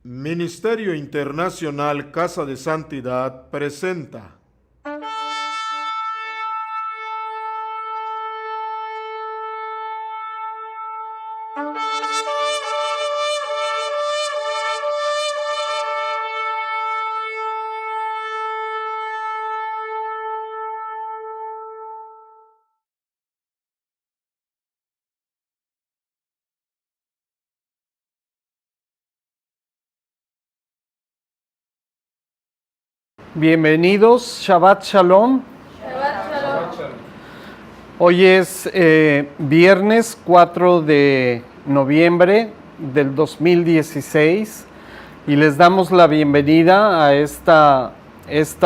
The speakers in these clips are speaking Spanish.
Ministerio Internacional Casa de Santidad presenta Bienvenidos, Shabbat Shalom. Shabbat Shalom. Hoy es viernes 4 de noviembre del 2016 y les damos la bienvenida a esta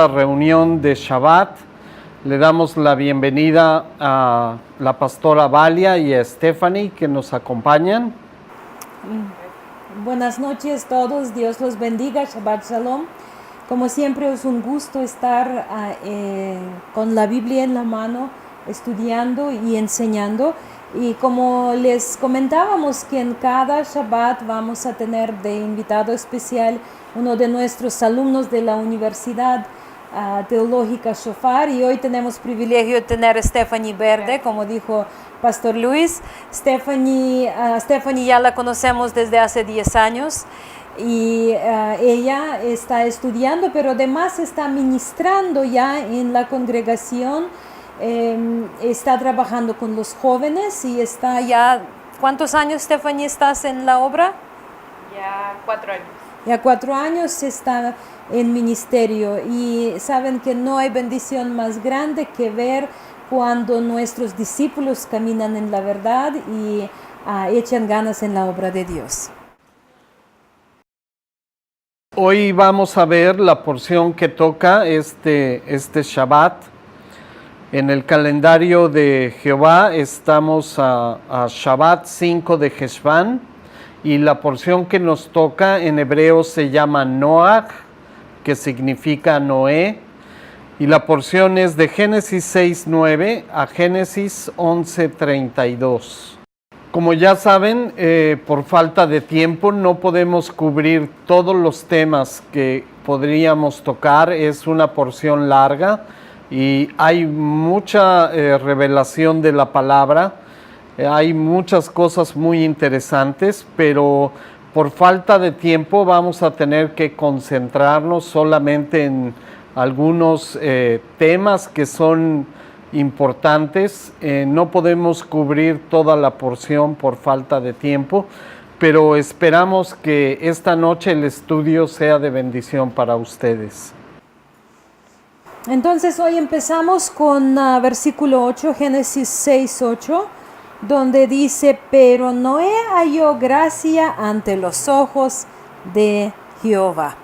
reunión de Shabbat. Le damos la bienvenida a la pastora Valia y a Stephanie que nos acompañan. Buenas noches a todos, Dios los bendiga, Shabbat Shalom. Como siempre es un gusto estar con la Biblia en la mano, estudiando y enseñando. Y como les comentábamos que en cada Shabbat vamos a tener de invitado especial uno de nuestros alumnos de la Universidad Teológica Shofar, y hoy tenemos privilegio de tener a Stephanie Verde, como dijo Pastor Luis. Stephanie ya la conocemos desde hace 10 años. Y ella está estudiando, pero además está ministrando ya en la congregación, está trabajando con los jóvenes y está ya... ¿Cuántos años, Stephanie, estás en la obra? Ya 4 años. Ya 4 años está en ministerio, y saben que no hay bendición más grande que ver cuando nuestros discípulos caminan en la verdad y echan ganas en la obra de Dios. Hoy vamos a ver la porción que toca este Shabbat. En el calendario de Jehová estamos a Shabbat 5 de Heshvan, y la porción que nos toca en hebreo se llama Noach, que significa Noé, y la porción es de Génesis 6:9 a Génesis 11:32. Como ya saben, por falta de tiempo no podemos cubrir todos los temas que podríamos tocar. Es una porción larga y hay mucha revelación de la palabra. Hay muchas cosas muy interesantes, pero por falta de tiempo vamos a tener que concentrarnos solamente en algunos temas que son importantes. No podemos cubrir toda la porción por falta de tiempo, pero esperamos que esta noche el estudio sea de bendición para ustedes. Entonces hoy empezamos con versículo 8, Génesis 6:8, donde dice: pero Noé halló gracia ante los ojos de Jehová.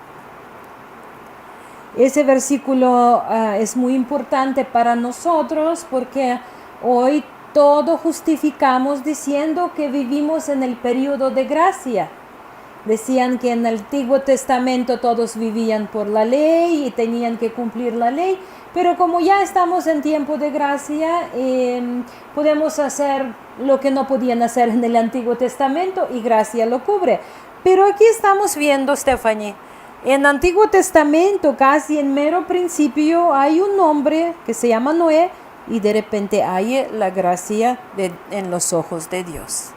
Ese versículo es muy importante para nosotros, porque hoy todo justificamos diciendo que vivimos en el periodo de gracia. Decían que en el Antiguo Testamento todos vivían por la ley y tenían que cumplir la ley, pero como ya estamos en tiempo de gracia, podemos hacer lo que no podían hacer en el Antiguo Testamento, y gracia lo cubre. Pero aquí estamos viendo, Stephanie, en el Antiguo Testamento, casi en mero principio, hay un hombre que se llama Noé, y de repente hay la gracia en los ojos de Dios.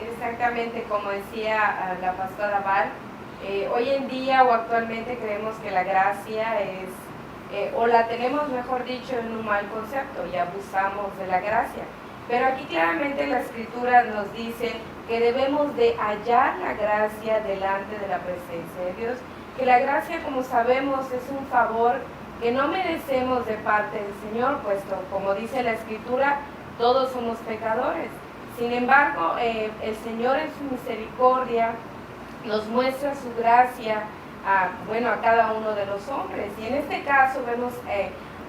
Exactamente, como decía la pastora Val, hoy en día o actualmente creemos que la gracia es, o la tenemos, mejor dicho, en un mal concepto y abusamos de la gracia. Pero aquí claramente la Escritura nos dice que debemos de hallar la gracia delante de la presencia de Dios, que la gracia, como sabemos, es un favor que no merecemos de parte del Señor, puesto, como dice la Escritura, todos somos pecadores. Sin embargo, el Señor en su misericordia nos muestra su gracia a cada uno de los hombres. Y en este caso vemos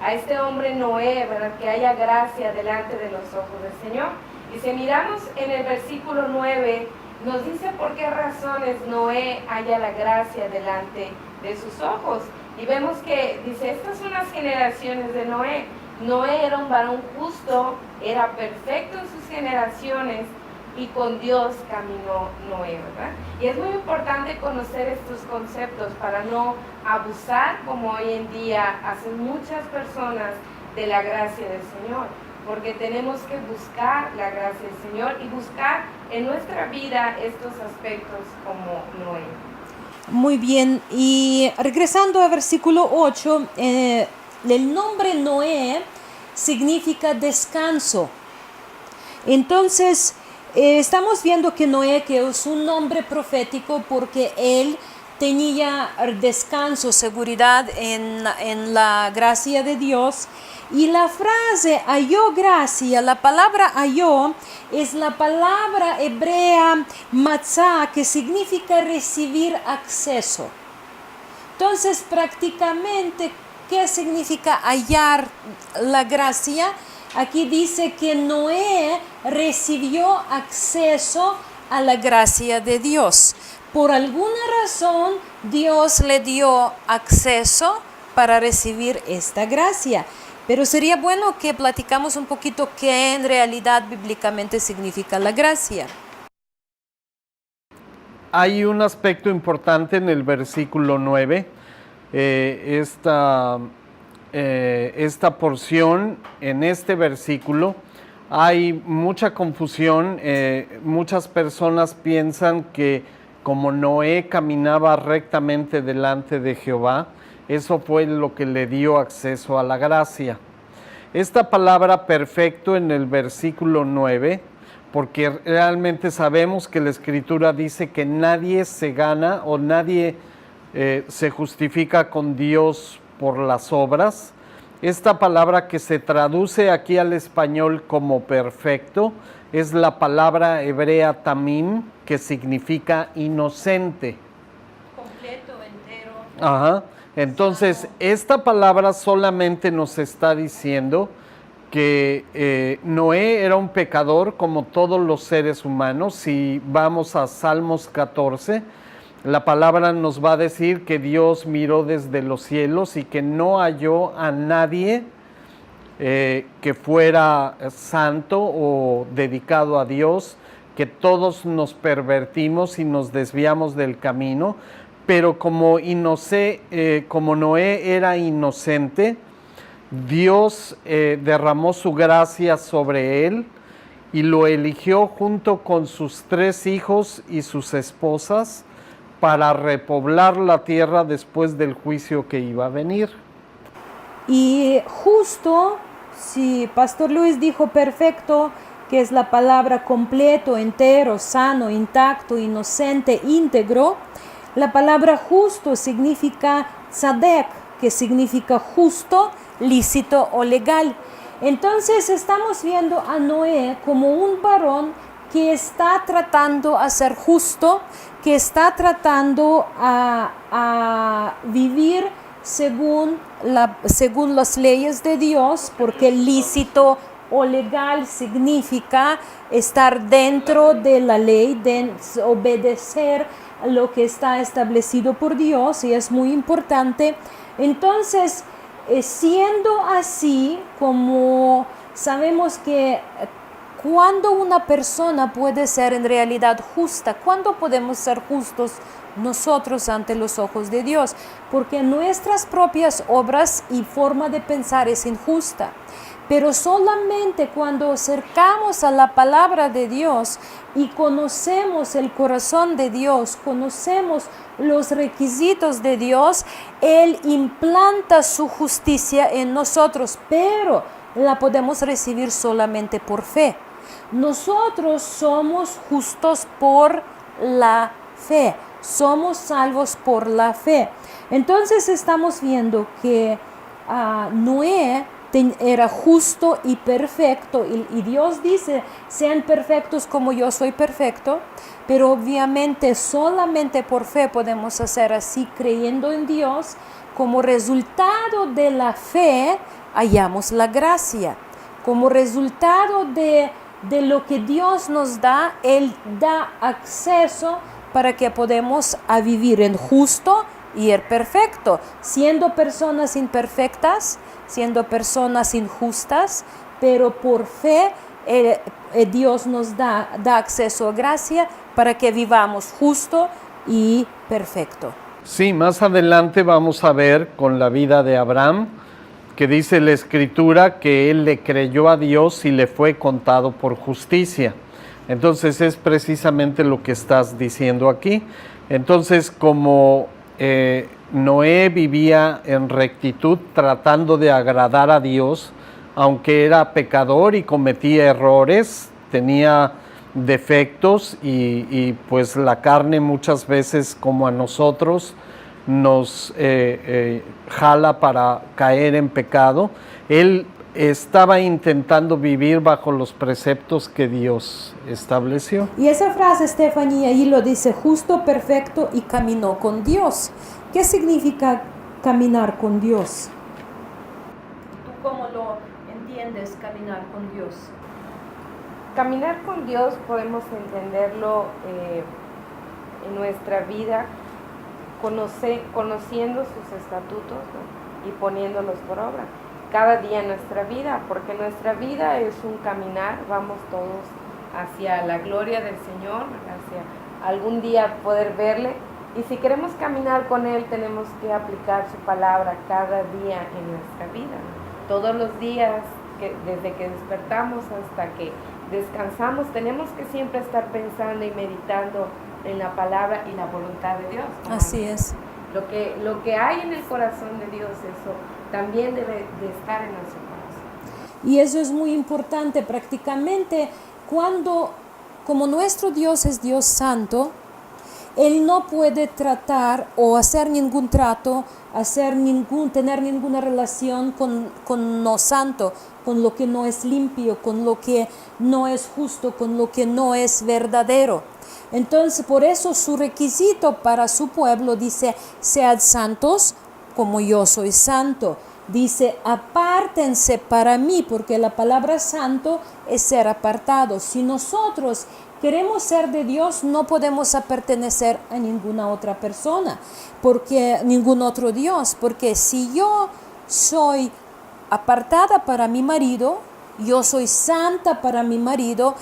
a este hombre Noé, ¿verdad?, que haya gracia delante de los ojos del Señor. Y si miramos en el versículo 9, nos dice por qué razones Noé halla la gracia delante de sus ojos. Y vemos que dice: estas son las generaciones de Noé. Noé era un varón justo, era perfecto en sus generaciones, y con Dios caminó Noé, ¿verdad? Y es muy importante conocer estos conceptos para no abusar, como hoy en día hacen muchas personas, de la gracia del Señor, porque tenemos que buscar la gracia del Señor y buscar en nuestra vida estos aspectos como Noé. Muy bien, y regresando al versículo 8, el nombre Noé significa descanso. Entonces, estamos viendo que Noé, que es un nombre profético porque él tenía descanso, seguridad en la gracia de Dios. Y la frase halló gracia, la palabra halló es la palabra hebrea matzah, que significa recibir acceso. Entonces, prácticamente, ¿qué significa hallar la gracia? Aquí dice que Noé recibió acceso a la gracia de Dios. Por alguna razón, Dios le dio acceso para recibir esta gracia. Pero sería bueno que platicamos un poquito qué en realidad bíblicamente significa la gracia. Hay un aspecto importante en el versículo 9. Esta porción, en este versículo, hay mucha confusión. Muchas personas piensan que como Noé caminaba rectamente delante de Jehová, eso fue lo que le dio acceso a la gracia. Esta palabra perfecto en el versículo 9, porque realmente sabemos que la Escritura dice que nadie se gana o nadie se justifica con Dios por las obras. Esta palabra que se traduce aquí al español como perfecto es la palabra hebrea tamim, que significa inocente. Completo, entero. Ajá. Entonces, esta palabra solamente nos está diciendo que Noé era un pecador como todos los seres humanos. Si vamos a Salmos 14, la palabra nos va a decir que Dios miró desde los cielos y que no halló a nadie que fuera santo o dedicado a Dios, que todos nos pervertimos y nos desviamos del camino. Pero como Noé era inocente, Dios derramó su gracia sobre él y lo eligió junto con sus 3 hijos y sus esposas para repoblar la tierra después del juicio que iba a venir. Y justo, si Pastor Luis dijo perfecto, que es la palabra completo, entero, sano, intacto, inocente, íntegro, la palabra justo significa tzadek, que significa justo, lícito o legal. Entonces estamos viendo a Noé como un varón que está tratando a ser justo, que está tratando a vivir según las leyes de Dios, porque lícito o legal significa estar dentro de la ley, de obedecer lo que está establecido por Dios, y es muy importante. Entonces, siendo así, como sabemos que cuando una persona puede ser en realidad justa, ¿cuándo podemos ser justos nosotros ante los ojos de Dios? Porque nuestras propias obras y forma de pensar es injusta. Pero solamente cuando acercamos a la palabra de Dios y conocemos el corazón de Dios, conocemos los requisitos de Dios, Él implanta su justicia en nosotros, pero la podemos recibir solamente por fe. Nosotros somos justos por la fe, somos salvos por la fe. Entonces estamos viendo que Noé era justo y perfecto, y Dios dice, sean perfectos como yo soy perfecto, pero obviamente solamente por fe podemos hacer así, creyendo en Dios. Como resultado de la fe hallamos la gracia, como resultado de lo que Dios nos da, Él da acceso para que podamos a vivir en justo y en perfecto, siendo personas imperfectas, siendo personas injustas, pero por fe Dios nos da acceso a gracia para que vivamos justo y perfecto. Sí, más adelante vamos a ver con la vida de Abraham, que dice la Escritura que él le creyó a Dios y le fue contado por justicia. Entonces es precisamente lo que estás diciendo aquí. Entonces, como Noé vivía en rectitud tratando de agradar a Dios, aunque era pecador y cometía errores, tenía defectos y pues la carne muchas veces, como a nosotros, nos jala para caer en pecado. Él estaba intentando vivir bajo los preceptos que Dios estableció. Y esa frase, Stephanie, ahí lo dice, justo, perfecto y caminó con Dios. ¿Qué significa caminar con Dios? ¿Tú cómo lo entiendes, caminar con Dios? Caminar con Dios podemos entenderlo en nuestra vida, conociendo sus estatutos, ¿no? Y poniéndolos por obra cada día en nuestra vida, porque nuestra vida es un caminar, vamos todos hacia la gloria del Señor, hacia algún día poder verle, y si queremos caminar con Él tenemos que aplicar su palabra cada día en nuestra vida, ¿no? Todos los días, desde que despertamos hasta que descansamos, tenemos que siempre estar pensando y meditando en la palabra y la voluntad de Dios. Así es. Lo que hay en el corazón de Dios, eso también debe de estar en nuestro corazón. Y eso es muy importante. Prácticamente, como nuestro Dios es Dios santo, Él no puede tratar o hacer ningún trato, tener ninguna relación con lo santo, con lo que no es limpio, con lo que no es justo, con lo que no es verdadero. Entonces, por eso su requisito para su pueblo dice, sead santos como yo soy santo. Dice, apártense para mí, porque la palabra santo es ser apartado. Si nosotros queremos ser de Dios, no podemos pertenecer a ninguna otra persona, ningún otro Dios, porque si yo soy apartada para mi marido, yo soy santa para mi marido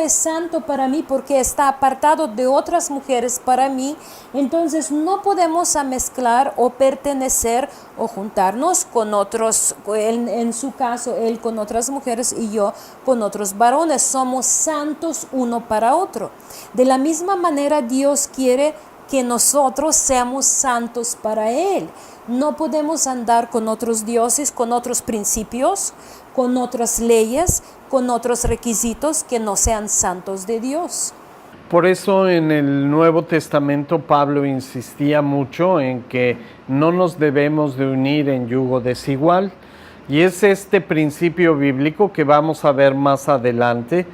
es santo para mí porque está apartado de otras mujeres para mí, entonces no podemos mezclar o pertenecer o juntarnos con otros, en su caso él con otras mujeres y yo con otros varones, somos santos uno para otro. De la misma manera Dios quiere que nosotros seamos santos para Él. No podemos andar con otros dioses, con otros principios, con otras leyes, con otros requisitos que no sean santos de Dios. Por eso en el Nuevo Testamento Pablo insistía mucho en que no nos debemos de unir en yugo desigual. Y es este principio bíblico que vamos a ver más adelante,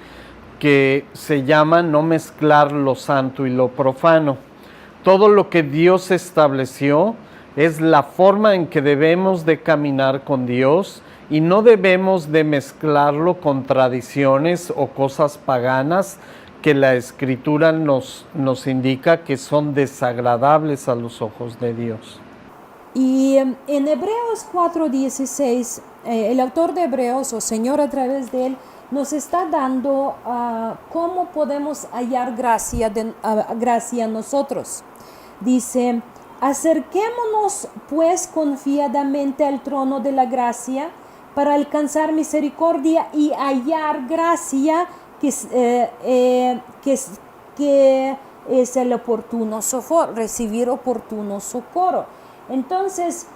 que se llama no mezclar lo santo y lo profano. Todo lo que Dios estableció es la forma en que debemos de caminar con Dios y no debemos de mezclarlo con tradiciones o cosas paganas que la Escritura nos indica que son desagradables a los ojos de Dios. Y en Hebreos 4:16, el autor de Hebreos, o Señor a través de él, nos está dando cómo podemos hallar gracia a nosotros. Dice, acerquémonos pues confiadamente al trono de la gracia para alcanzar misericordia y hallar gracia que es el oportuno socorro, recibir oportuno socorro. Entonces,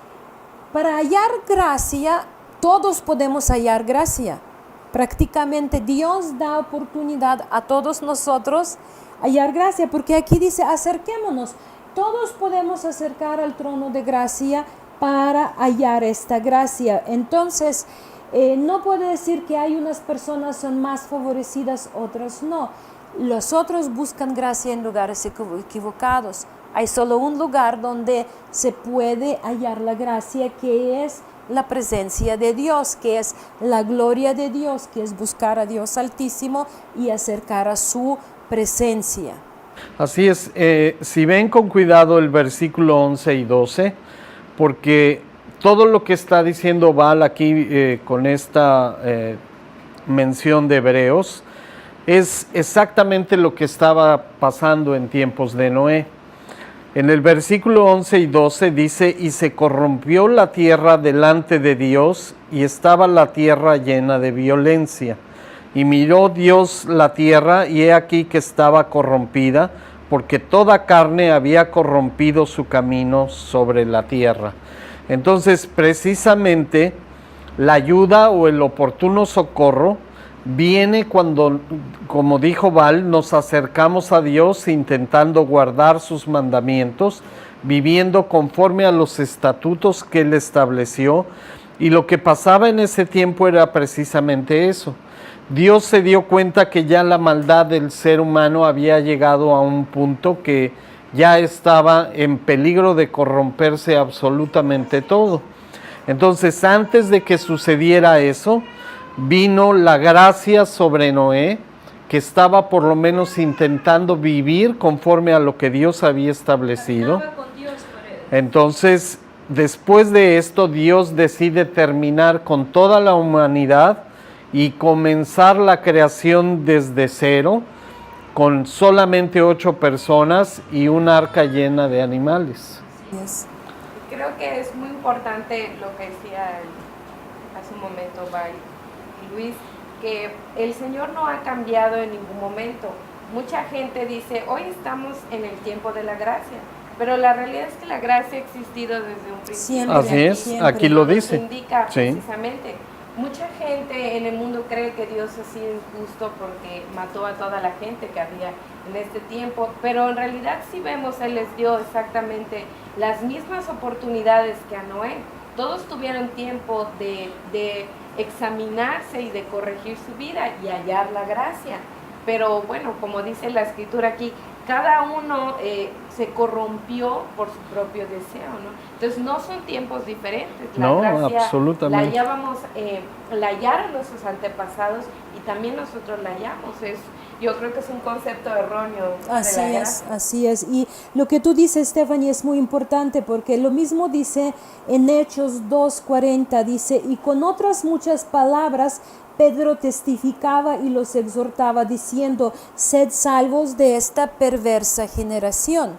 para hallar gracia, todos podemos hallar gracia. Prácticamente Dios da oportunidad a todos nosotros hallar gracia, porque aquí dice, acerquémonos. Todos podemos acercar al trono de gracia para hallar esta gracia. Entonces, no puede decir que hay unas personas son más favorecidas, otras no. Los otros buscan gracia en lugares equivocados. Hay solo un lugar donde se puede hallar la gracia, que es la presencia de Dios, que es la gloria de Dios, que es buscar a Dios Altísimo y acercar a su presencia. Así es, si ven con cuidado el versículo 11 y 12, porque todo lo que está diciendo Val aquí con esta mención de Hebreos, es exactamente lo que estaba pasando en tiempos de Noé. En el versículo 11 y 12 dice, y se corrompió la tierra delante de Dios, y estaba la tierra llena de violencia. Y miró Dios la tierra, y he aquí que estaba corrompida, porque toda carne había corrompido su camino sobre la tierra. Entonces, precisamente, la ayuda o el oportuno socorro viene cuando, como dijo Val, nos acercamos a Dios intentando guardar sus mandamientos, viviendo conforme a los estatutos que Él estableció. Y lo que pasaba en ese tiempo era precisamente eso. Dios se dio cuenta que ya la maldad del ser humano había llegado a un punto que ya estaba en peligro de corromperse absolutamente todo. Entonces, antes de que sucediera eso, vino la gracia sobre Noé, que estaba por lo menos intentando vivir conforme a lo que Dios había establecido. Entonces, después de esto, Dios decide terminar con toda la humanidad y comenzar la creación desde cero, con solamente 8 personas y un arca llena de animales. Yes. Creo que es muy importante lo que decía hace un momento Val y Luis, que el Señor no ha cambiado en ningún momento. Mucha gente dice, hoy estamos en el tiempo de la gracia, pero la realidad es que la gracia ha existido desde un principio. Siempre, Así es, siempre. aquí lo Nos dice. indica Sí. precisamente. Mucha gente en el mundo cree que Dios ha sido injusto porque mató a toda la gente que había en este tiempo, pero en realidad si vemos, Él les dio exactamente las mismas oportunidades que a Noé. Todos tuvieron tiempo de examinarse y de corregir su vida y hallar la gracia. Pero bueno, como dice la escritura aquí, cada uno se corrompió por su propio deseo, ¿no? Entonces no son tiempos diferentes. La No, gracia absolutamente. la hallaron nuestros antepasados y también nosotros la hallamos. Yo creo que es un concepto erróneo de la gracia. Así es. Y lo que tú dices, Stephanie, es muy importante porque lo mismo dice en Hechos 2:40, dice, y con otras muchas palabras Pedro testificaba y los exhortaba diciendo, sed salvos de esta perversa generación.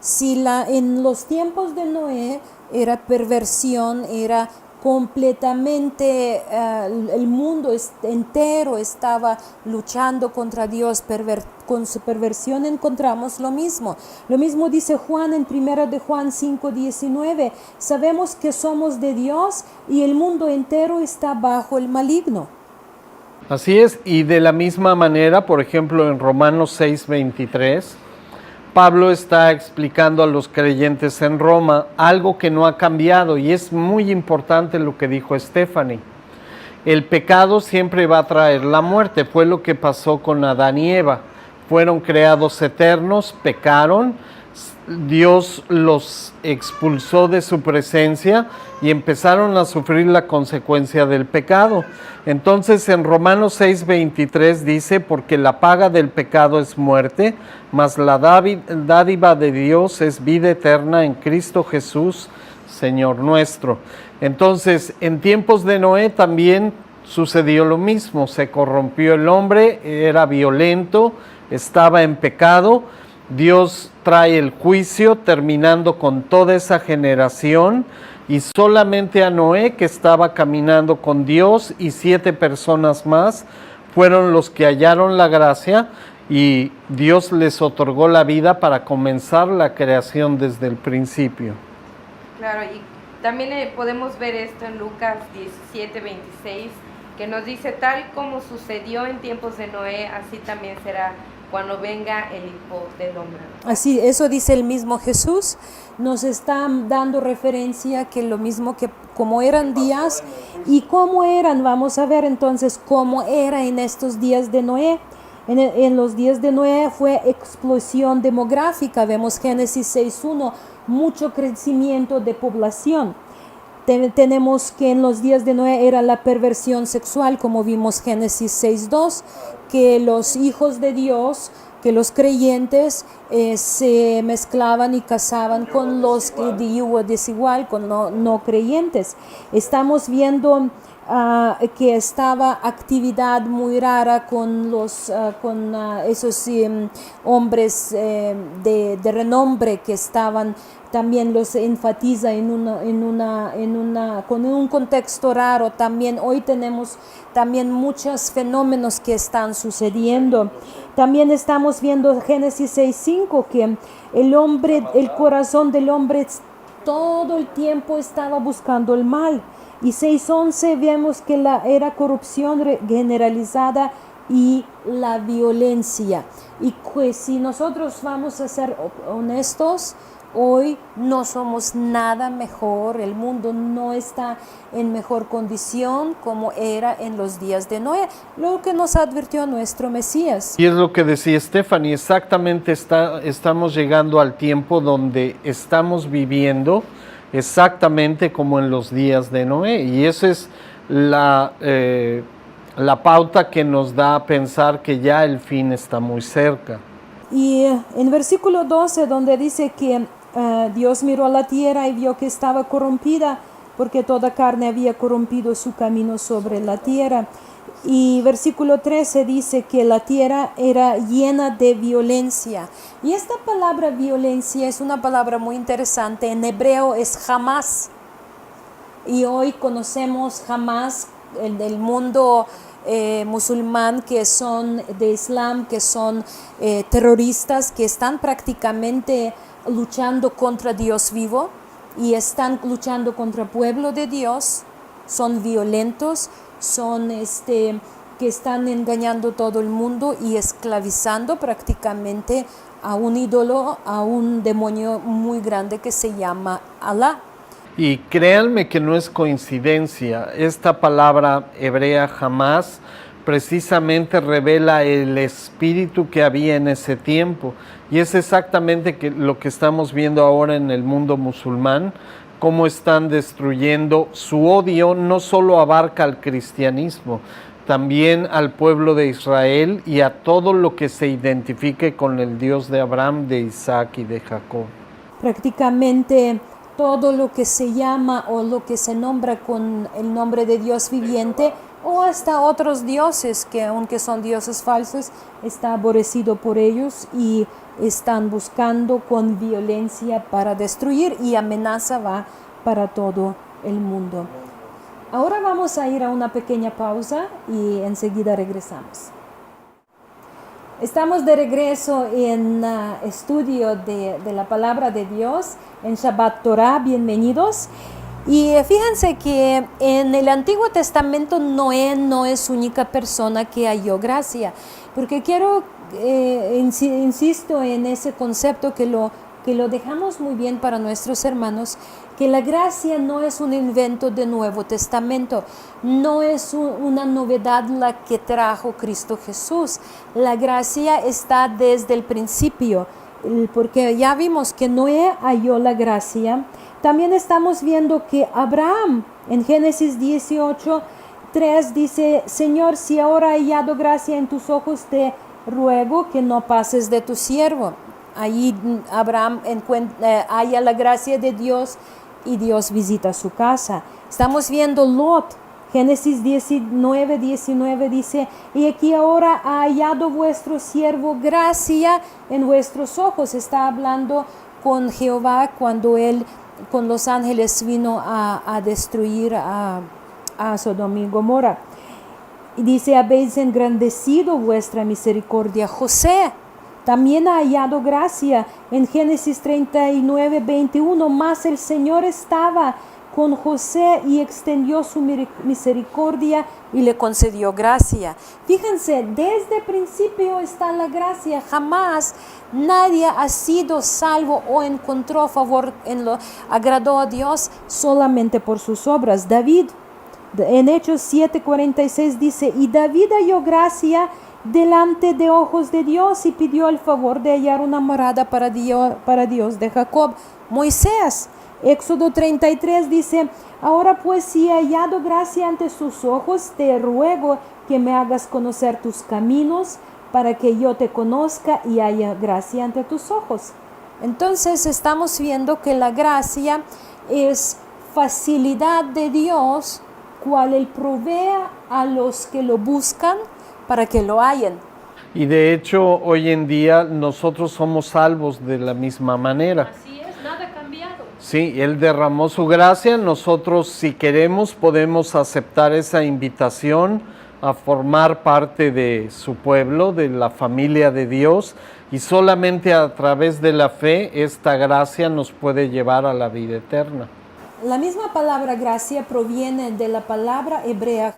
Si en los tiempos de Noé era perversión, era completamente, el mundo entero estaba luchando contra Dios, con su perversión encontramos lo mismo. Lo mismo dice Juan en 1 de Juan 5:19, sabemos que somos de Dios y el mundo entero está bajo el maligno. Así es, y de la misma manera, por ejemplo, en Romanos 6:23, Pablo está explicando a los creyentes en Roma algo que no ha cambiado, y es muy importante lo que dijo Stephanie. El pecado siempre va a traer la muerte, fue lo que pasó con Adán y Eva. Fueron creados eternos, pecaron, Dios los expulsó de su presencia y empezaron a sufrir la consecuencia del pecado. Entonces en Romanos 6:23 dice, porque la paga del pecado es muerte, mas la dádiva de Dios es vida eterna en Cristo Jesús, Señor nuestro. Entonces en tiempos de Noé también sucedió lo mismo, se corrompió el hombre, era violento, estaba en pecado. Dios trae el juicio terminando con toda esa generación y solamente a Noé, que estaba caminando con Dios, y 7 personas más fueron los que hallaron la gracia y Dios les otorgó la vida para comenzar la creación desde el principio. Claro, y también podemos ver esto en Lucas 17:26, que nos dice, tal como sucedió en tiempos de Noé, así también será cuando venga el Hijo del Hombre. Así, eso dice el mismo Jesús, nos está dando referencia que lo mismo que como eran días y cómo eran, vamos a ver entonces cómo era en estos días de Noé. En los días de Noé fue explosión demográfica, vemos Génesis 6:1, mucho crecimiento de población. Tenemos que en los días de Noé era la perversión sexual, como vimos Génesis 6:2, que los hijos de Dios, que los creyentes se mezclaban y casaban con los de yugo desigual, con no creyentes. Estamos viendo que estaba actividad muy rara con esos hombres de renombre que estaban, también los enfatiza con un contexto raro. También hoy tenemos también muchos fenómenos que están sucediendo. También estamos viendo Génesis 6:5, que el corazón del hombre todo el tiempo estaba buscando el mal. Y 6:11 vemos que era corrupción generalizada y la violencia. Y pues si nosotros vamos a ser honestos, hoy no somos nada mejor, el mundo no está en mejor condición como era en los días de Noé, lo que nos advirtió nuestro Mesías. Y es lo que decía Stephanie, exactamente estamos llegando al tiempo donde estamos viviendo exactamente como en los días de Noé, y esa es la pauta que nos da a pensar que ya el fin está muy cerca. Y en versículo 12, donde dice que Dios miró a la tierra y vio que estaba corrompida, porque toda carne había corrompido su camino sobre la tierra. Y versículo 13 dice que la tierra era llena de violencia. Y esta palabra violencia es una palabra muy interesante. En hebreo es Hamas. Y hoy conocemos Hamas del mundo musulmán, que son de Islam, que son terroristas, que están prácticamente luchando contra Dios vivo y están luchando contra el pueblo de Dios. Son violentos, son que están engañando todo el mundo y esclavizando prácticamente a un ídolo, a un demonio muy grande que se llama Alá. Y créanme que no es coincidencia, esta palabra hebrea jamás precisamente revela el espíritu que había en ese tiempo, y es exactamente lo que estamos viendo ahora en el mundo musulmán, cómo están destruyendo. Su odio no solo abarca al cristianismo, también al pueblo de Israel y a todo lo que se identifique con el Dios de Abraham, de Isaac y de Jacob. Prácticamente todo lo que se llama o lo que se nombra con el nombre de Dios viviente, o hasta otros dioses que, aunque son dioses falsos, está aborrecido por ellos y están buscando con violencia para destruir, y amenaza va para todo el mundo. Ahora vamos a ir a una pequeña pausa y enseguida regresamos. Estamos de regreso en estudio de la palabra de Dios en Shabbat Torah. Bienvenidos. Y fíjense que en el Antiguo Testamento Noé no es única persona que halló gracia, porque insisto en ese concepto que lo dejamos muy bien para nuestros hermanos, que la gracia no es un invento del Nuevo Testamento, no es una novedad la que trajo Cristo Jesús. La gracia está desde el principio, porque ya vimos que Noé halló la gracia. También estamos viendo que Abraham, en Génesis 18:3 dice: Señor, si ahora he hallado gracia en tus ojos, te ruego que no pases de tu siervo. Ahí Abraham halla la gracia de Dios y Dios visita su casa. Estamos viendo Lot, Génesis 19:19 dice: y aquí ahora ha hallado vuestro siervo gracia en vuestros ojos. Está hablando con Jehová cuando él con los ángeles vino a destruir a Sodoma y Gomorra. Y dice: habéis engrandecido vuestra misericordia. José también ha hallado gracia en Génesis 39:21. Mas el Señor estaba con José y extendió su misericordia y le concedió gracia. Fíjense, desde el principio está la gracia. Jamás nadie ha sido salvo o encontró favor, agradó a Dios solamente por sus obras. David, en Hechos 7:46 dice: y David halló gracia delante de ojos de Dios y pidió el favor de hallar una morada para Dios de Jacob. Moisés, Éxodo 33 dice: ahora pues, si he hallado gracia ante sus ojos, te ruego que me hagas conocer tus caminos, para que yo te conozca y haya gracia ante tus ojos. Entonces estamos viendo que la gracia es facilidad de Dios cual Él provee a los que lo buscan para que lo hallen. Y de hecho, hoy en día nosotros somos salvos de la misma manera. Así es, nada ha cambiado. Sí, Él derramó su gracia, nosotros si queremos podemos aceptar esa invitación a formar parte de su pueblo, de la familia de Dios, y solamente a través de la fe esta gracia nos puede llevar a la vida eterna. La misma palabra gracia proviene de la palabra hebrea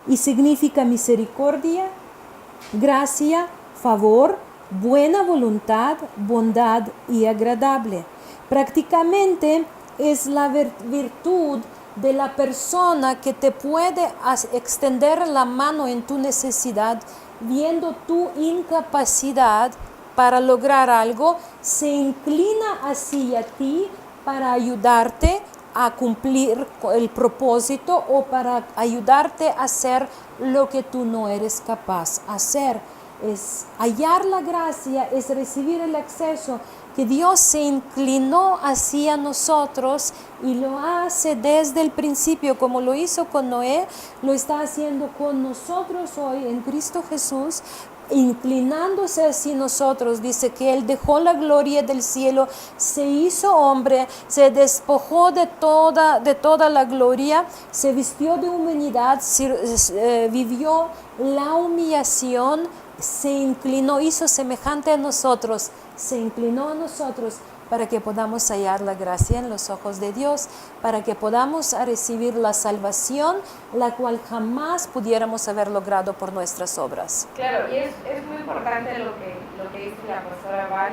y significa misericordia, gracia, favor, buena voluntad, bondad y agradable. Prácticamente es la virtud de la persona que te puede extender la mano en tu necesidad, viendo tu incapacidad para lograr algo, se inclina hacia ti para ayudarte a cumplir el propósito o para ayudarte a hacer lo que tú no eres capaz de hacer. Es hallar la gracia, es recibir el acceso, que Dios se inclinó hacia nosotros y lo hace desde el principio, como lo hizo con Noé, lo está haciendo con nosotros hoy en Cristo Jesús, inclinándose hacia nosotros. Dice que Él dejó la gloria del cielo, se hizo hombre, se despojó de toda la gloria, se vistió de humanidad, vivió la humillación, se inclinó, hizo semejante a nosotros, se inclinó a nosotros para que podamos hallar la gracia en los ojos de Dios, para que podamos recibir la salvación, la cual jamás pudiéramos haber logrado por nuestras obras. Claro, y es muy importante lo que dice la pastora Val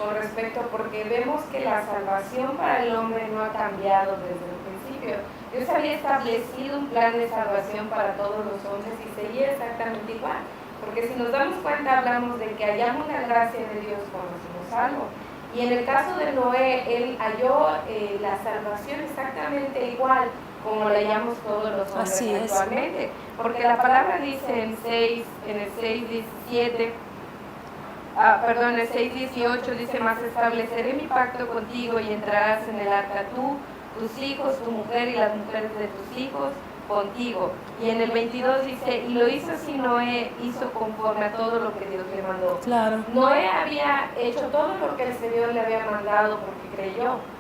con respecto, porque vemos que la salvación para el hombre no ha cambiado desde el principio. Dios había establecido un plan de salvación para todos los hombres y seguía exactamente igual. Porque si nos damos cuenta, hablamos de que hallamos la gracia de Dios cuando somos salvos. Y en el caso de Noé, él halló la salvación exactamente igual como la hallamos todos los hombres Así es. actualmente. Porque la palabra dice en el 6:17, en el 6:18 dice: mas estableceré mi pacto contigo y entrarás en el arca tú, tus hijos, tu mujer y las mujeres de tus hijos contigo. Y en el 22 dice: y lo hizo así Noé, hizo conforme a todo lo que Dios le mandó. Claro. Noé había hecho todo lo que el Señor le había mandado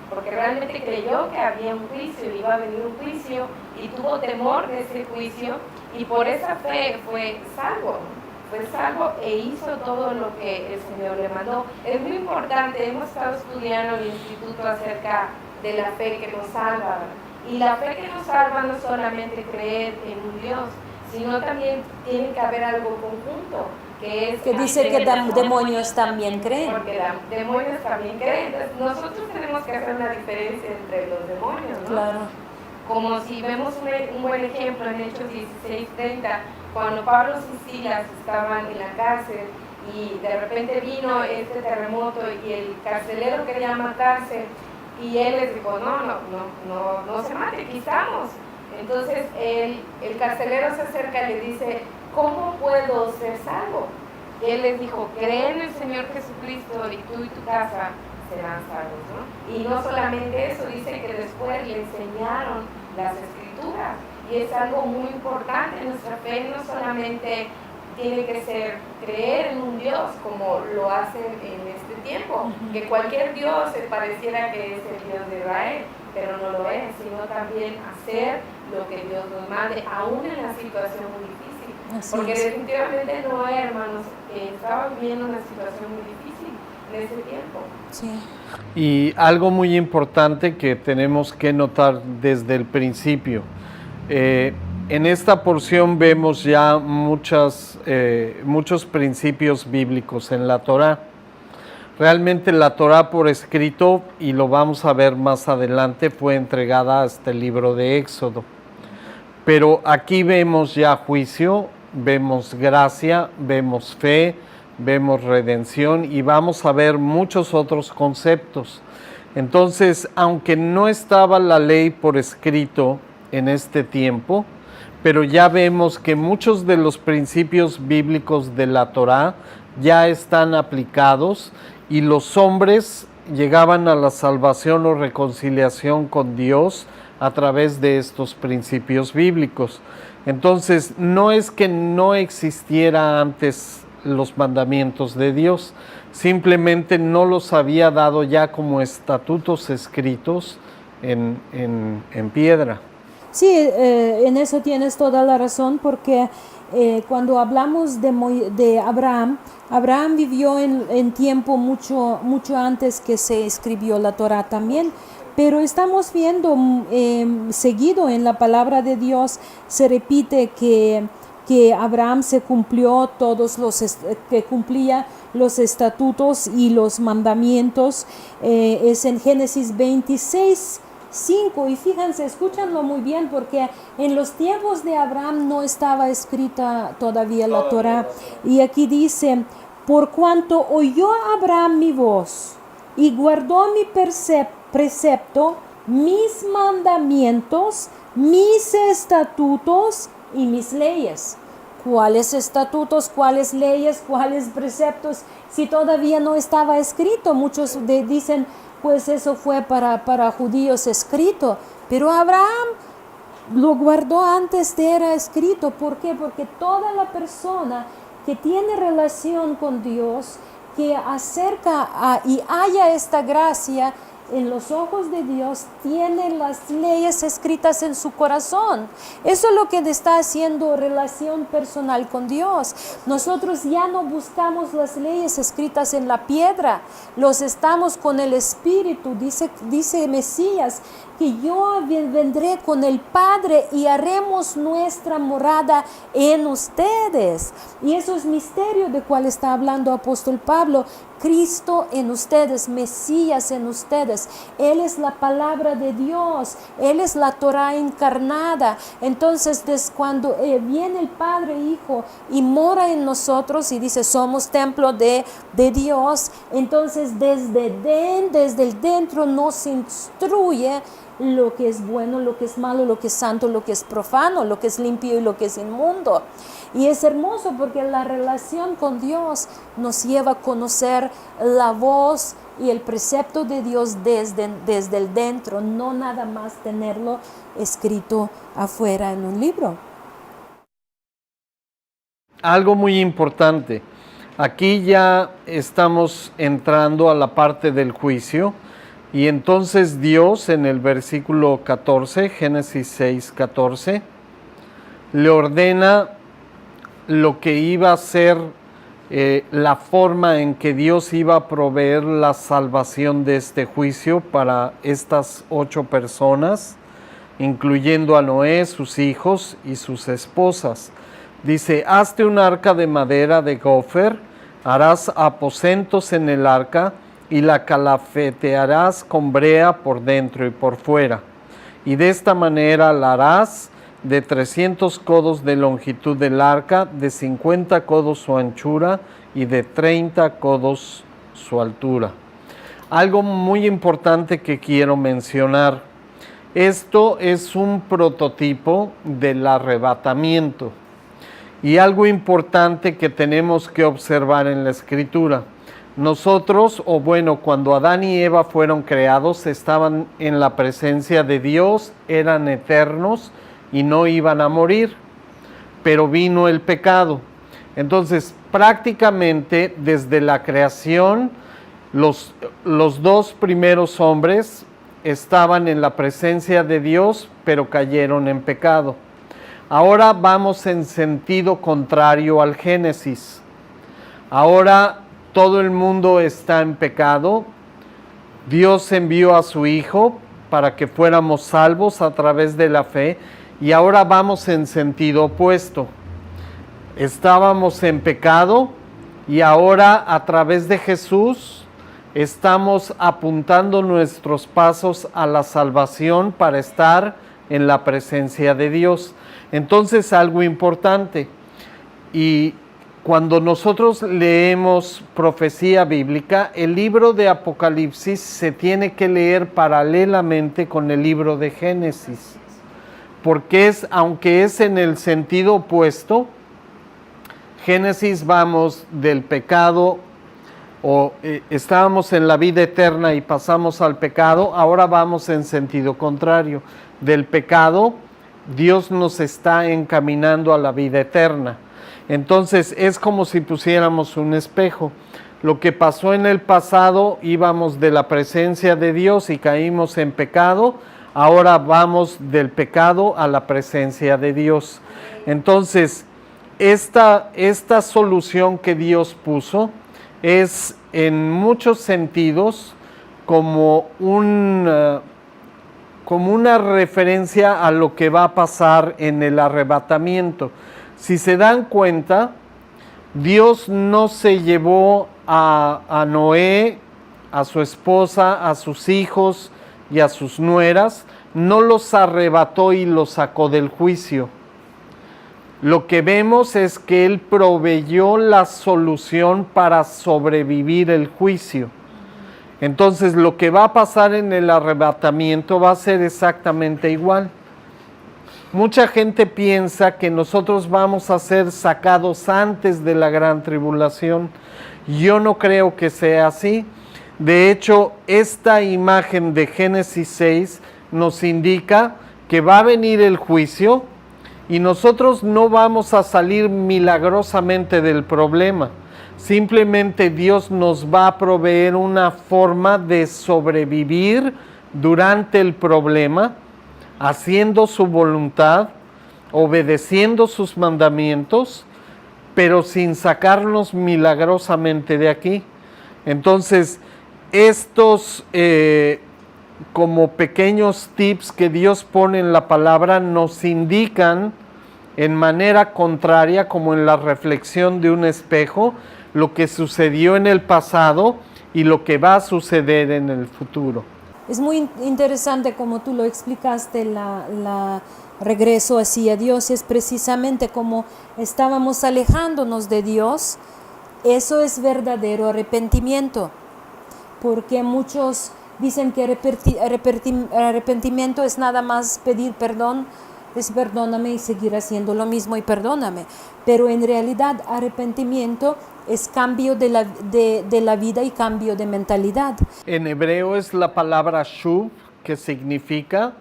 porque realmente creyó que había un juicio, iba a venir un juicio, y tuvo temor de ese juicio, y por esa fe fue salvo e hizo todo lo que el Señor le mandó. Es muy importante, hemos estado estudiando en el instituto acerca de la fe que nos salva. Y la fe que nos salva no es solamente creer en un Dios, sino también tiene que haber algo conjunto, que es... Que dice que demonios también creen. Porque demonios también creen. Entonces nosotros tenemos que hacer una diferencia entre los demonios, ¿no? Claro. Como si vemos un buen ejemplo en Hechos 16:30, cuando Pablo y Silas estaban en la cárcel y de repente vino este terremoto y el carcelero quería matarse. Y él les dijo: no se mate, aquí estamos. Entonces el carcelero se acerca y le dice: ¿cómo puedo ser salvo? Y él les dijo: cree en el Señor Jesucristo y tú y tu casa serán salvos, ¿no? Y no solamente eso, dice que después le enseñaron las Escrituras. Y es algo muy importante. Nuestra fe no solamente tiene que ser creer en un Dios como lo hacen en este tiempo, que cualquier Dios se pareciera que es el Dios de Israel, pero no lo es, sino también hacer lo que Dios nos mande, aún en la situación muy difícil. Así Porque es. definitivamente Noé, hermanos, estaba viviendo una situación muy difícil en ese tiempo. Sí. Y algo muy importante que tenemos que notar desde el principio. En esta porción vemos ya muchos principios bíblicos en la Torá. Realmente la Torá por escrito, y lo vamos a ver más adelante, fue entregada hasta el libro de Éxodo. Pero aquí vemos ya juicio, vemos gracia, vemos fe, vemos redención y vamos a ver muchos otros conceptos. Entonces, aunque no estaba la ley por escrito en este tiempo, pero ya vemos que muchos de los principios bíblicos de la Torá ya están aplicados y los hombres llegaban a la salvación o reconciliación con Dios a través de estos principios bíblicos. Entonces, no es que no existiera antes los mandamientos de Dios, simplemente no los había dado ya como estatutos escritos en piedra. Sí, en eso tienes toda la razón, porque cuando hablamos de Abraham, Abraham vivió en tiempo mucho antes que se escribió la Torá también, pero estamos viendo seguido en la palabra de Dios, se repite que Abraham se cumplió que cumplía los estatutos y los mandamientos, es en Génesis 26:5, y fíjense, escúchanlo muy bien, porque en los tiempos de Abraham no estaba escrita todavía la Torá, y aquí dice: por cuanto oyó Abraham mi voz y guardó mi precepto, mis mandamientos, mis estatutos y mis leyes. ¿Cuáles estatutos, cuáles leyes, cuáles preceptos? Si todavía no estaba escrito, muchos dicen, pues eso fue para judíos escrito, pero Abraham lo guardó antes de era escrito. ¿Por qué? Porque toda la persona que tiene relación con Dios, que acerca y haya esta gracia en los ojos de Dios, tiene las leyes escritas en su corazón. Eso es lo que está haciendo relación personal con Dios. Nosotros ya no buscamos las leyes escritas en la piedra, los estamos con el Espíritu. Dice Mesías que yo vendré con el Padre y haremos nuestra morada en ustedes. Y eso es misterio de cual está hablando apóstol Pablo. Cristo en ustedes, Mesías en ustedes. Él es la palabra de Dios, Él es la Torá encarnada. Entonces, cuando viene el Padre Hijo y mora en nosotros y dice, somos templo de Dios, entonces desde el dentro nos instruye lo que es bueno, lo que es malo, lo que es santo, lo que es profano, lo que es limpio y lo que es inmundo. Y es hermoso porque la relación con Dios nos lleva a conocer la voz y el precepto de Dios desde el dentro, no nada más tenerlo escrito afuera en un libro. Algo muy importante, aquí ya estamos entrando a la parte del juicio, y entonces Dios en el versículo 14, Génesis 6:14, le ordena lo que iba a ser la forma en que Dios iba a proveer la salvación de este juicio para estas 8 personas, incluyendo a Noé, sus hijos y sus esposas. Dice, hazte un arca de madera de gofer, harás aposentos en el arca y la calafetearás con brea por dentro y por fuera. Y de esta manera la harás de 300 codos de longitud del arca, de 50 codos su anchura y de 30 codos su altura. Algo muy importante que quiero mencionar. Esto es un prototipo del arrebatamiento. Y algo importante que tenemos que observar en la Escritura. Nosotros, cuando Adán y Eva fueron creados, estaban en la presencia de Dios, eran eternos y no iban a morir, pero vino el pecado. Entonces, prácticamente desde la creación, los 2 primeros hombres estaban en la presencia de Dios, pero cayeron en pecado. Ahora vamos en sentido contrario al Génesis. Ahora todo el mundo está en pecado. Dios envió a su Hijo para que fuéramos salvos a través de la fe, y ahora vamos en sentido opuesto. Estábamos en pecado y ahora a través de Jesús estamos apuntando nuestros pasos a la salvación para estar en la presencia de Dios. Entonces, algo importante, y cuando nosotros leemos profecía bíblica, el libro de Apocalipsis se tiene que leer paralelamente con el libro de Génesis, porque aunque es en el sentido opuesto, Génesis vamos del pecado estábamos en la vida eterna y pasamos al pecado, ahora vamos en sentido contrario. Del pecado, Dios nos está encaminando a la vida eterna. Entonces es como si pusiéramos un espejo. Lo que pasó en el pasado, íbamos de la presencia de Dios y caímos en pecado, ahora vamos del pecado a la presencia de Dios. Entonces, esta solución que Dios puso es en muchos sentidos como una referencia a lo que va a pasar en el arrebatamiento. Si se dan cuenta, Dios no se llevó a Noé, a su esposa, a sus hijos y a sus nueras, no los arrebató y los sacó del juicio. Lo que vemos es que Él proveyó la solución para sobrevivir el juicio. Entonces, lo que va a pasar en el arrebatamiento va a ser exactamente igual. Mucha gente piensa que nosotros vamos a ser sacados antes de la gran tribulación. Yo no creo que sea así. De hecho, esta imagen de Génesis 6 nos indica que va a venir el juicio y nosotros no vamos a salir milagrosamente del problema. Simplemente Dios nos va a proveer una forma de sobrevivir durante el problema, haciendo su voluntad, obedeciendo sus mandamientos, pero sin sacarnos milagrosamente de aquí. Entonces, estos como pequeños tips que Dios pone en la palabra nos indican en manera contraria, como en la reflexión de un espejo, lo que sucedió en el pasado y lo que va a suceder en el futuro. Es muy interesante como tú lo explicaste, la regreso hacia Dios es precisamente como estábamos alejándonos de Dios. Eso es verdadero arrepentimiento, porque muchos dicen que arrepentimiento es nada más pedir perdón, es perdóname y seguir haciendo lo mismo y perdóname, pero en realidad arrepentimiento es cambio de la vida y cambio de mentalidad. En hebreo es la palabra shuv, que significa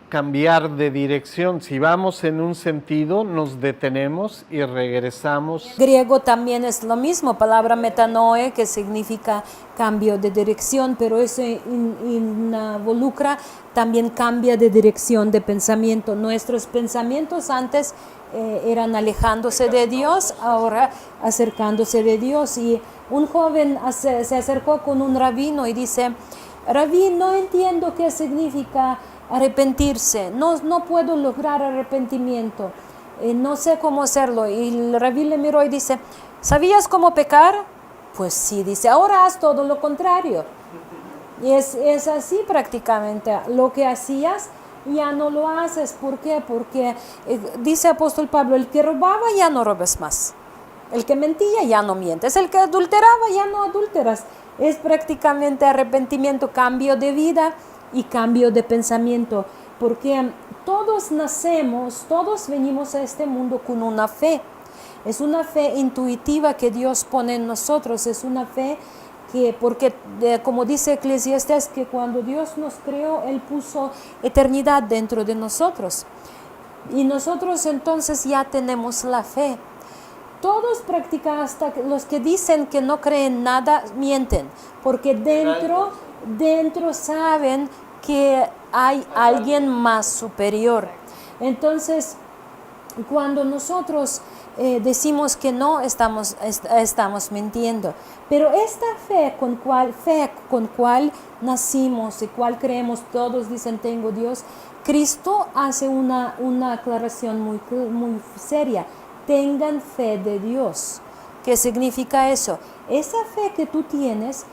cambiar de dirección. Si vamos en un sentido, nos detenemos y regresamos. En griego también es lo mismo, palabra metanoe, que significa cambio de dirección, pero eso involucra también cambia de dirección de pensamiento. Nuestros pensamientos antes eran alejándose de Dios, ahora acercándose de Dios. Y un joven se acercó con un rabino y dice: Rabí, no entiendo qué significa arrepentirse, no puedo lograr arrepentimiento, no sé cómo hacerlo. Y el rabí le miró y dice: ¿sabías cómo pecar? Pues sí, dice, ahora haz todo lo contrario. Y es así prácticamente, lo que hacías ya no lo haces. ¿Por qué? Porque dice apóstol Pablo, el que robaba ya no robes más, el que mentía ya no mientes, el que adulteraba ya no adulteras. Es prácticamente arrepentimiento, cambio de vida y cambio de pensamiento, porque todos nacemos, todos venimos a este mundo con una fe. Es una fe intuitiva que Dios pone en nosotros, es una fe que, porque como dice Eclesiastés, que cuando Dios nos creó, Él puso eternidad dentro de nosotros. Y nosotros entonces ya tenemos la fe. Todos practican, hasta los que dicen que no creen nada, mienten, porque dentro saben que hay alguien más superior. Entonces, cuando nosotros decimos que no, estamos mintiendo. Pero esta fe con cual nacimos y cual creemos, todos dicen tengo Dios, Cristo hace una aclaración muy seria. Tengan fe de Dios. ¿Qué significa eso? Esa fe que tú tienes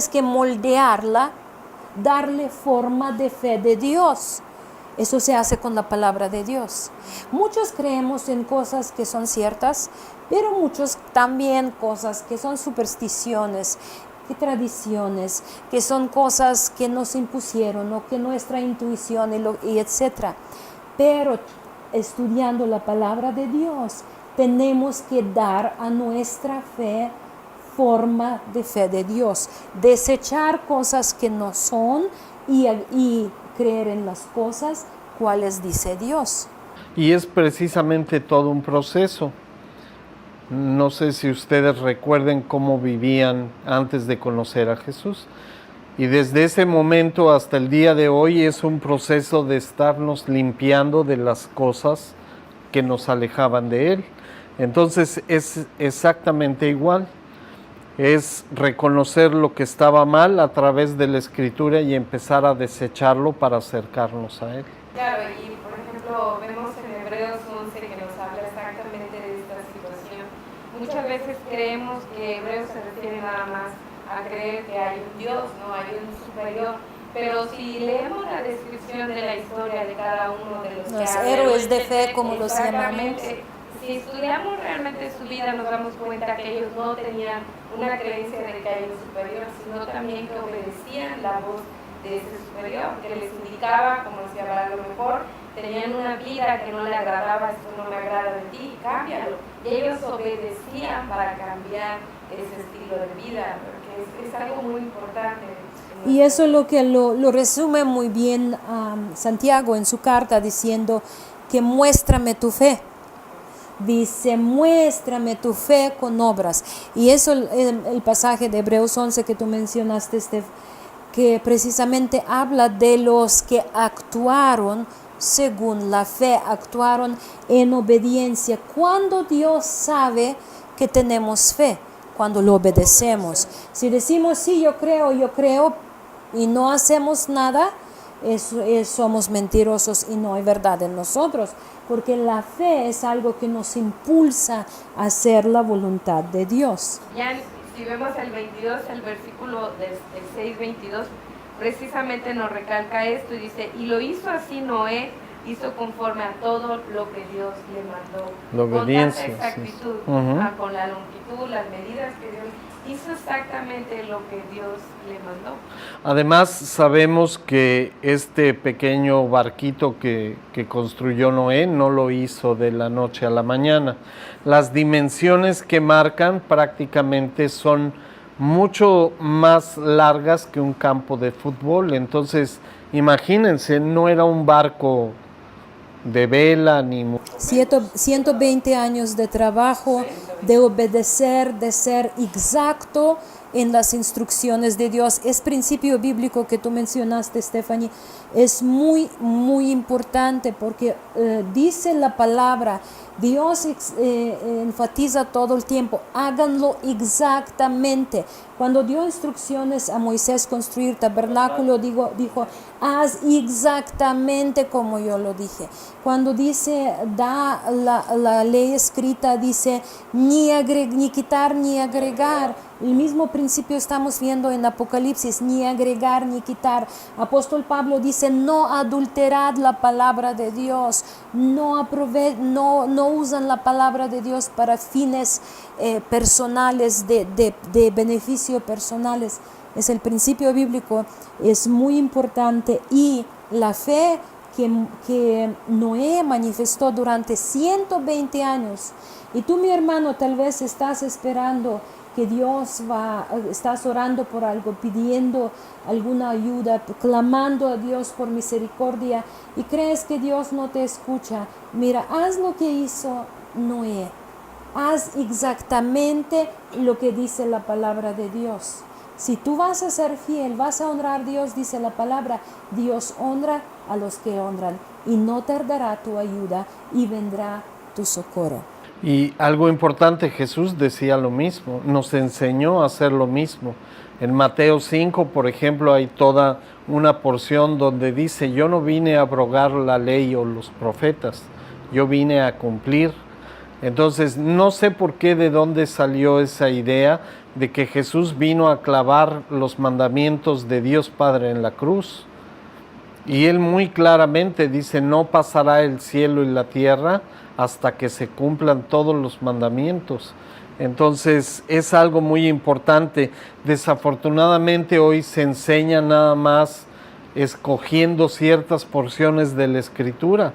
que moldearla, darle forma de fe de Dios. Eso se hace con la palabra de Dios. Muchos creemos en cosas que son ciertas, pero muchos también cosas que son supersticiones, que tradiciones, que son cosas que nos impusieron o que nuestra intuición y etcétera. Pero estudiando la palabra de Dios, tenemos que dar a nuestra fe forma de fe de Dios. Desechar cosas que no son y creer en las cosas cuales dice Dios. Y es precisamente todo un proceso. No sé si ustedes recuerden cómo vivían antes de conocer a Jesús. Y desde ese momento hasta el día de hoy es un proceso de estarnos limpiando de las cosas que nos alejaban de Él. Entonces es exactamente igual. Es reconocer lo que estaba mal a través de la Escritura y empezar a desecharlo para acercarnos a Él. Claro, y por ejemplo, vemos en Hebreos 11 que nos habla exactamente de esta situación. Muchas veces creemos que Hebreos se refiere nada más a creer que hay un Dios, no hay un superior. Pero si leemos la descripción de la historia de cada uno de los héroes de fe, como los llamamos, si estudiamos realmente su vida, nos damos cuenta que ellos no tenían una creencia de que hay un superior, sino también que obedecían la voz de ese superior, que les indicaba, como decía, a lo mejor tenían una vida que no le agradaba, esto no me agrada de ti, cámbialo. Y ellos obedecían para cambiar ese estilo de vida, porque es algo muy importante. Y eso es lo que lo resume muy bien Santiago en su carta, diciendo que muéstrame tu fe. Dice, muéstrame tu fe con obras. Y eso el pasaje de Hebreos 11 que tú mencionaste, Steph, que precisamente habla de los que actuaron según la fe, actuaron en obediencia. Cuando Dios sabe que tenemos fe, cuando lo obedecemos. Si decimos, sí, yo creo, y no hacemos nada, somos mentirosos y no hay verdad en nosotros, porque la fe es algo que nos impulsa a hacer la voluntad de Dios. Ya si vemos el 22, el versículo del 6:22, precisamente nos recalca esto y dice, y lo hizo así Noé, hizo conforme a todo lo que Dios le mandó. La obediencia. Con tanta exactitud, Sí. con la longitud, las medidas que Dios hizo exactamente lo que Dios le mandó. Además, sabemos que este pequeño barquito que construyó Noé no lo hizo de la noche a la mañana. Las dimensiones que marcan prácticamente son mucho más largas que un campo de fútbol. Entonces, imagínense, no era un barco de vela ni... 120 años de trabajo, de obedecer, de ser exacto en las instrucciones de Dios. Es principio bíblico que tú mencionaste, Stephanie, es muy, muy importante porque dice la palabra, Dios enfatiza todo el tiempo, háganlo exactamente. Cuando dio instrucciones a Moisés construir tabernáculo, dijo, haz exactamente como yo lo dije. Cuando dice, da la ley escrita, dice, ni quitar ni agregar. El mismo principio estamos viendo en Apocalipsis, ni agregar ni quitar. Apóstol Pablo dice, no adulterad la palabra de Dios, no usan la palabra de Dios para fines personales, de beneficio personales. Es el principio bíblico, es muy importante, y la fe que Noé manifestó durante 120 años. Y tú, mi hermano, tal vez estás esperando que estás orando por algo, pidiendo alguna ayuda, clamando a Dios por misericordia, y crees que Dios no te escucha. Mira, haz lo que hizo Noé. Haz exactamente lo que dice la palabra de Dios. Si tú vas a ser fiel, vas a honrar a Dios, dice la palabra, Dios honra a los que honran, y no tardará tu ayuda y vendrá tu socorro. Y algo importante, Jesús decía lo mismo, nos enseñó a hacer lo mismo. En Mateo 5, por ejemplo, hay toda una porción donde dice, yo no vine a abrogar la ley o los profetas, yo vine a cumplir. Entonces, no sé por qué, de dónde salió esa idea de que Jesús vino a clavar los mandamientos de Dios Padre en la cruz. Y él muy claramente dice, no pasará el cielo y la tierra hasta que se cumplan todos los mandamientos. Entonces es algo muy importante. Desafortunadamente hoy se enseña nada más escogiendo ciertas porciones de la Escritura,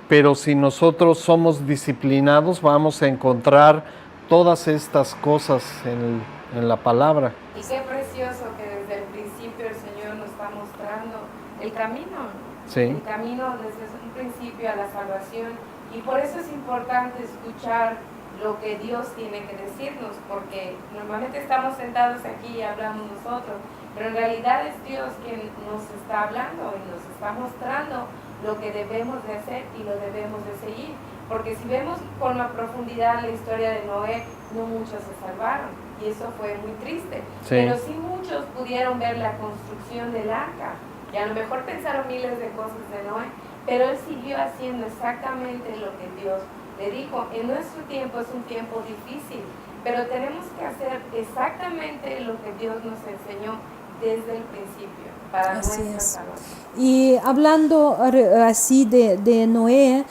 pero si nosotros somos disciplinados vamos a encontrar todas estas cosas en la palabra. Y qué precioso que desde el principio el Señor nos está mostrando el camino, Sí. el camino desde un principio a la salvación. Y por eso es importante escuchar lo que Dios tiene que decirnos, porque normalmente estamos sentados aquí y hablamos nosotros, pero en realidad es Dios quien nos está hablando y nos está mostrando lo que debemos de hacer y lo debemos de seguir. Porque si vemos con la profundidad la historia de Noé, no muchos se salvaron y eso fue muy triste. Sí. Pero sí muchos pudieron ver la construcción del arca y a lo mejor pensaron miles de cosas de Noé, pero él siguió haciendo exactamente lo que Dios le dijo. En nuestro tiempo es un tiempo difícil, pero tenemos que hacer exactamente lo que Dios nos enseñó desde el principio para Así nuestra es. salvación. Y hablando así de Noé,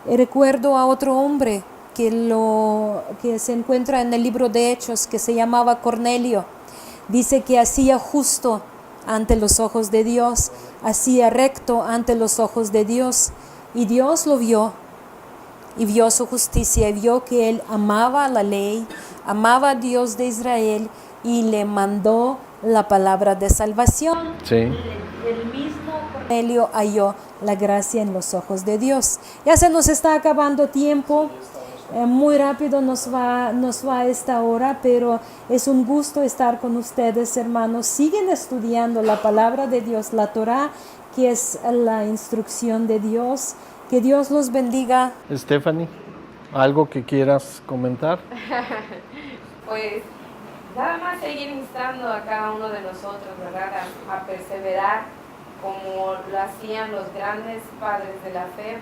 recuerdo a otro hombre que se encuentra en el libro de Hechos, que se llamaba Cornelio. Dice que hacía justo ante los ojos de Dios, hacía recto ante los ojos de Dios, y Dios lo vio, y vio su justicia, y vio que él amaba la ley, amaba a Dios de Israel, y le mandó la palabra de salvación. Sí. El mismo Cornelio halló la gracia en los ojos de Dios. Ya se nos está acabando tiempo, muy rápido nos va esta hora, pero es un gusto estar con ustedes, hermanos. Siguen estudiando la palabra de Dios, la Torá, que es la instrucción de Dios. Que Dios los bendiga. Stephanie, ¿algo que quieras comentar? Pues nada más seguir instando a cada uno de nosotros, ¿verdad? A perseverar como lo hacían los grandes padres de la fe.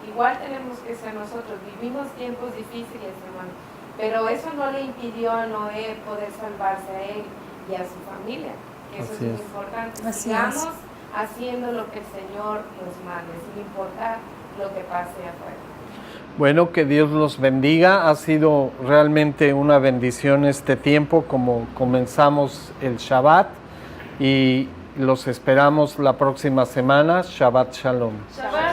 Igual tenemos que ser nosotros. Vivimos tiempos difíciles, hermano, pero eso no le impidió a Noé poder salvarse a él y a su familia. Eso Así es muy es. importante. Así Sigamos es. haciendo lo que el Señor nos mande, sin importar lo que pase afuera. Bueno, que Dios los bendiga. Ha sido realmente una bendición este tiempo, como comenzamos el Shabbat, y los esperamos la próxima semana. Shabbat Shalom. Shabbat